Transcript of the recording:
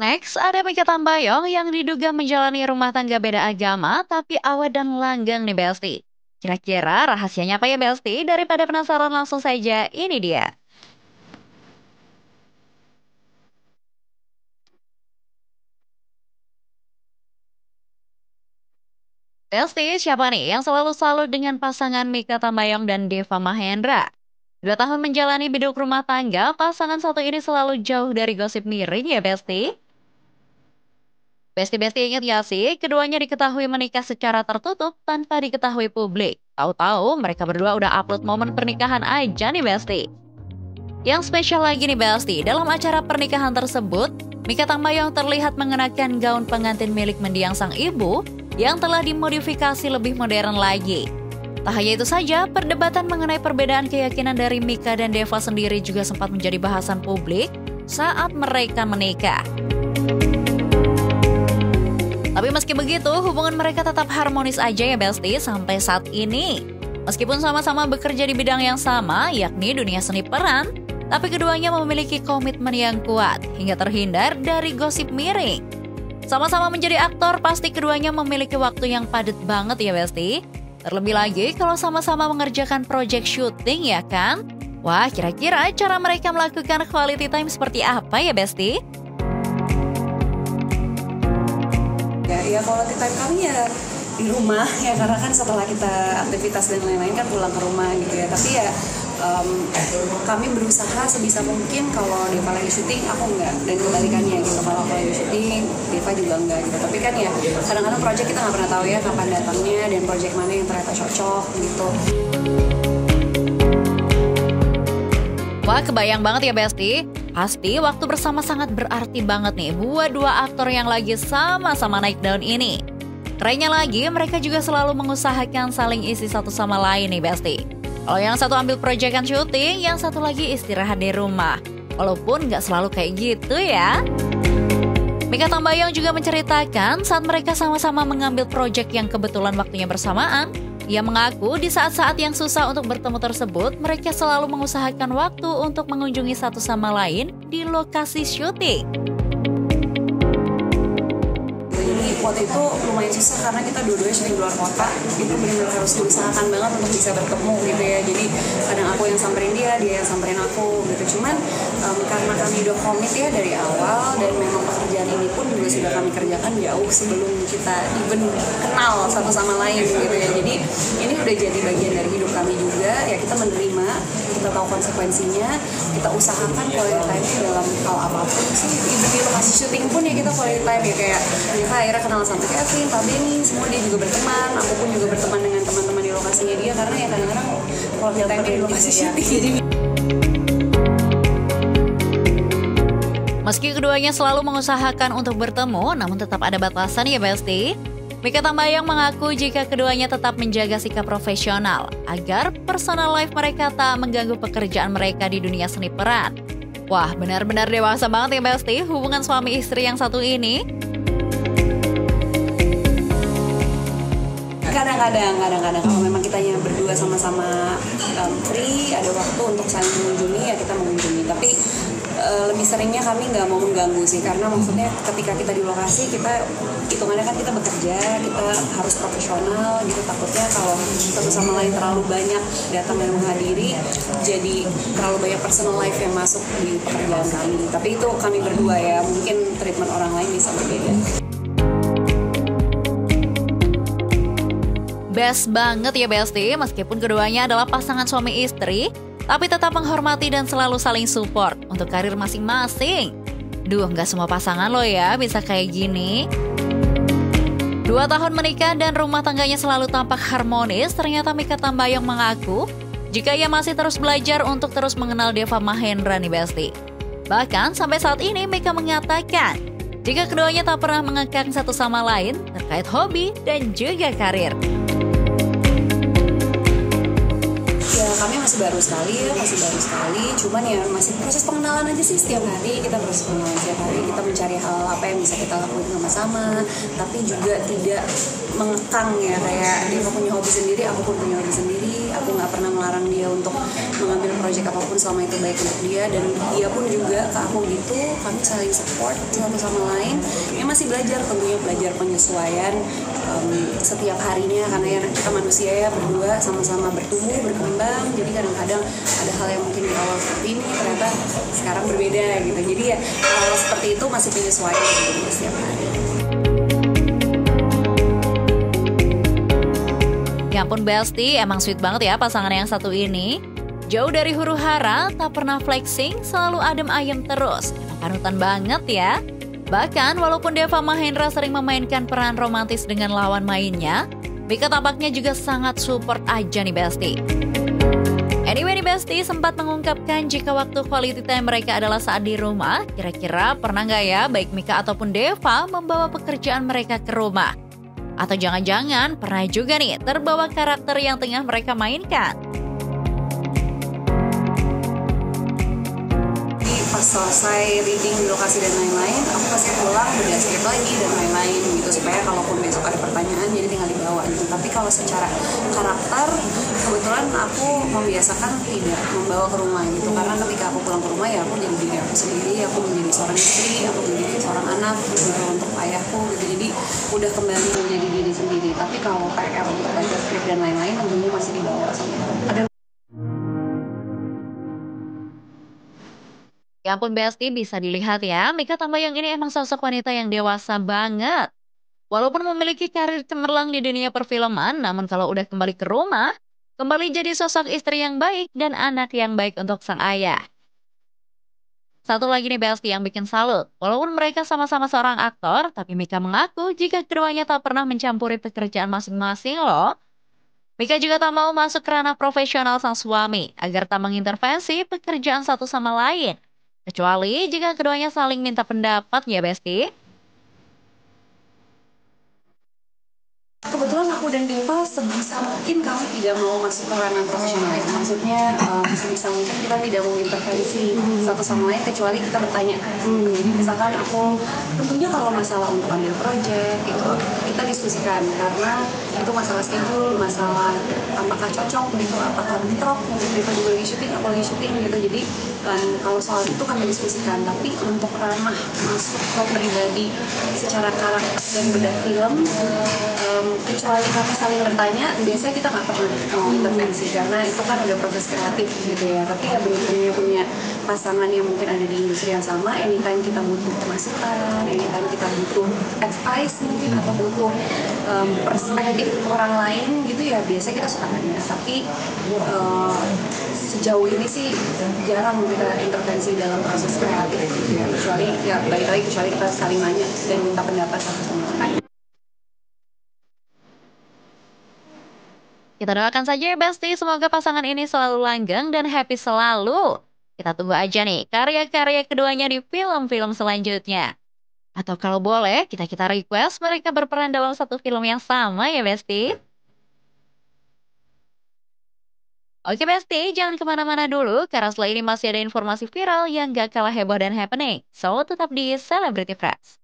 Next, ada Mikha Tambayong yang diduga menjalani rumah tangga beda agama tapi awet dan langgeng nih Besti. Kira-kira rahasianya apa ya Besti? Daripada penasaran langsung saja, ini dia. Besti, siapa nih yang selalu salut dengan pasangan Mikha Tambayong dan Deva Mahendra? 2 tahun menjalani biduk rumah tangga, pasangan satu ini selalu jauh dari gosip miring ya Besti. Besti-besti ingat gak sih, keduanya diketahui menikah secara tertutup tanpa diketahui publik. Tahu-tahu mereka berdua udah upload momen pernikahan aja nih Besti. Yang spesial lagi nih Besti, dalam acara pernikahan tersebut, Mikha Tambayong terlihat mengenakan gaun pengantin milik mendiang sang ibu yang telah dimodifikasi lebih modern lagi. Tak hanya itu saja, perdebatan mengenai perbedaan keyakinan dari Mikha dan Deva sendiri juga sempat menjadi bahasan publik saat mereka menikah. Tapi meski begitu, hubungan mereka tetap harmonis aja ya Besti sampai saat ini. Meskipun sama-sama bekerja di bidang yang sama, yakni dunia seni peran, tapi keduanya memiliki komitmen yang kuat hingga terhindar dari gosip miring. Sama-sama menjadi aktor, pasti keduanya memiliki waktu yang padat banget ya Besti. Terlebih lagi kalau sama-sama mengerjakan project syuting ya kan? Wah, kira-kira cara mereka melakukan quality time seperti apa ya Besti? Ya quality time kami ya di rumah ya, karena kan setelah kita aktivitas dan lain-lain kan pulang ke rumah gitu ya. Tapi ya kami berusaha sebisa mungkin kalau Deva lagi syuting aku enggak, dan kebalikannya gitu, kalau aku lagi syuting Deva juga enggak gitu. Tapi kan ya kadang-kadang project kita nggak pernah tahu ya kapan datangnya dan project mana yang ternyata cocok gitu. Wah, kebayang banget ya Besti. Pasti waktu bersama sangat berarti banget nih buat dua aktor yang lagi sama-sama naik daun ini. Kerennya lagi, mereka juga selalu mengusahakan saling isi satu sama lain nih Besti. Kalau yang satu ambil proyekan syuting, yang satu lagi istirahat di rumah. Walaupun nggak selalu kayak gitu ya. Mikha Tambayong juga menceritakan saat mereka sama-sama mengambil proyek yang kebetulan waktunya bersamaan. Ia mengaku di saat-saat yang susah untuk bertemu tersebut, mereka selalu mengusahakan waktu untuk mengunjungi satu sama lain di lokasi syuting. Jadi waktu itu lumayan susah karena kita dua-duanya syuting di luar kota. Itu benar-benar harus diusahakan banget untuk bisa bertemu gitu ya. Jadi kadang aku yang samperin dia yang samperin aku gitu. Cuman karena kami udah komit ya dari awal, dan memang pekerjaan ini pun juga sudah kami kerjakan jauh sebelum kita even kenal satu sama lain gitu ya. Jadi ini udah jadi bagian dari hidup kami juga ya, kita menerima, kita tahu konsekuensinya, kita usahakan quality time dalam hal apapun sih. Even di lokasi syuting pun ya kita quality time ya, kayak kita akhirnya kenal sama Kevin, Pak Benny, semua dia juga berteman, aku pun juga berteman dengan teman-teman di lokasinya dia, karena ya kadang-kadang quality time di lokasi syuting jadi. Meski keduanya selalu mengusahakan untuk bertemu, namun tetap ada batasan ya Besti. Mikha Tambayong mengaku jika keduanya tetap menjaga sikap profesional agar personal life mereka tak mengganggu pekerjaan mereka di dunia seni peran. Wah, benar-benar dewasa banget ya Besti hubungan suami istri yang satu ini. Kadang-kadang kalau memang kitanya berdua sama-sama free, ada waktu untuk saling mengunjungi ya kita mengunjungi. Tapi lebih seringnya kami nggak mau mengganggu sih, karena maksudnya ketika kita di lokasi, kita hitungannya kan kita bekerja, kita harus profesional gitu. Takutnya kalau satu sama lain terlalu banyak datang dan menghadiri, jadi terlalu banyak personal life yang masuk di pekerjaan kami. Tapi itu kami berdua ya, mungkin treatment orang lain bisa berbeda. Best banget ya Besti, meskipun keduanya adalah pasangan suami istri, tapi tetap menghormati dan selalu saling support untuk karir masing-masing. Duh, nggak semua pasangan lo ya bisa kayak gini. 2 tahun menikah dan rumah tangganya selalu tampak harmonis, ternyata Mikha Tambayong mengaku jika ia masih terus belajar untuk terus mengenal Deva Mahendra nih Besti. Bahkan sampai saat ini Mikha mengatakan jika keduanya tak pernah mengekang satu sama lain terkait hobi dan juga karir. Ya kami masih baru sekali, cuman ya masih proses pengenalan aja sih. Setiap hari kita proses pengenalan, setiap hari kita mencari hal apa yang bisa kita lakuin sama-sama, tapi juga tidak mengekang ya, kayak dia punya hobi sendiri, aku pun punya hobi sendiri, aku nggak pernah melarang dia untuk mengambil proyek apapun selama itu baik untuk dia, dan dia pun juga ke aku gitu. Kami saling support satu sama lain. Ya masih belajar, tentunya belajar penyesuaian setiap harinya, karena ya kita manusia ya, berdua sama-sama bertumbuh berkembang. Jadi kadang-kadang ada hal yang mungkin di awal seperti ini ternyata sekarang berbeda gitu. Jadi ya hal seperti itu masih penyesuaian gitu setiap hari. Ya ampun Besti, emang sweet banget ya pasangan yang satu ini. Jauh dari huru hara, tak pernah flexing, selalu adem ayem terus. Emang panutan banget ya. Bahkan walaupun Deva Mahendra sering memainkan peran romantis dengan lawan mainnya, Mika tampaknya juga sangat support aja nih Besti. Anyway nih Besti sempat mengungkapkan jika waktu quality time mereka adalah saat di rumah, kira-kira pernah nggak ya baik Mika ataupun Deva membawa pekerjaan mereka ke rumah? Atau jangan-jangan pernah juga nih terbawa karakter yang tengah mereka mainkan? Pas selesai reading di lokasi dan lain-lain, aku pasti pulang beda skrip lagi dan lain-lain gitu, supaya kalaupun besok ada pertanyaan jadi tinggal dibawa gitu. Tapi kalau secara karakter, kebetulan aku membiasakan tidak membawa ke rumah gitu, karena ketika aku pulang ke rumah ya aku jadi diri aku sendiri, aku menjadi seorang istri, aku menjadi seorang anak gitu untuk ayahku gitu. Jadi udah kembali menjadi diri sendiri. Tapi kalau PR untuk baca skrip dan lain-lain tentunya masih dibawa sama ada. Ya ampun Besti, bisa dilihat ya, Mika Tambayong ini emang sosok wanita yang dewasa banget. Walaupun memiliki karir cemerlang di dunia perfilman, namun kalau udah kembali ke rumah, kembali jadi sosok istri yang baik dan anak yang baik untuk sang ayah. Satu lagi nih Besti yang bikin salut, walaupun mereka sama-sama seorang aktor, tapi Mika mengaku jika keduanya tak pernah mencampuri pekerjaan masing-masing loh. Mika juga tak mau masuk ke ranah profesional sang suami, agar tak mengintervensi pekerjaan satu sama lain. Kecuali jika keduanya saling minta pendapat ya Besti. Kebetulan aku dan Deva sebisa mungkin kami tidak mau masuk ke ranah profesional. Maksudnya sebisa mungkin kita tidak mau intervensi satu sama lain kecuali kita bertanya. Jadi misalkan aku tentunya kalau masalah untuk ambil proyek itu kita diskusikan, karena itu masalah schedule, masalah apakah cocok gitu, apakah bentrok, mungkin Deva juga lagi syuting, aku lagi syuting gitu. Jadi kalau soal itu kami diskusikan. Tapi untuk ranah masuk ke pribadi secara karakter dan bedah film, kecuali kami saling bertanya, biasanya kita nggak pernah mau intervensi karena itu kan udah proses kreatif gitu ya. Tapi ya benar punya pasangan yang mungkin ada di industri yang sama, anytime kita butuh masukan, anytime kita butuh advice mungkin atau butuh perspektif orang lain gitu ya, biasanya kita suka nanya. Tapi sejauh ini sih jarang kita intervensi dalam proses kreatif gitu ya, kecuali ya balik lagi kecuali kita saling nanya dan minta pendapat satu sama lain. Kita doakan saja ya Besti, semoga pasangan ini selalu langgeng dan happy selalu. Kita tunggu aja nih karya-karya keduanya di film-film selanjutnya. Atau kalau boleh, kita request mereka berperan dalam satu film yang sama ya Besti. Oke Besti, jangan kemana-mana dulu, karena setelah ini masih ada informasi viral yang gak kalah heboh dan happening. So, tetap di Celebrity Press.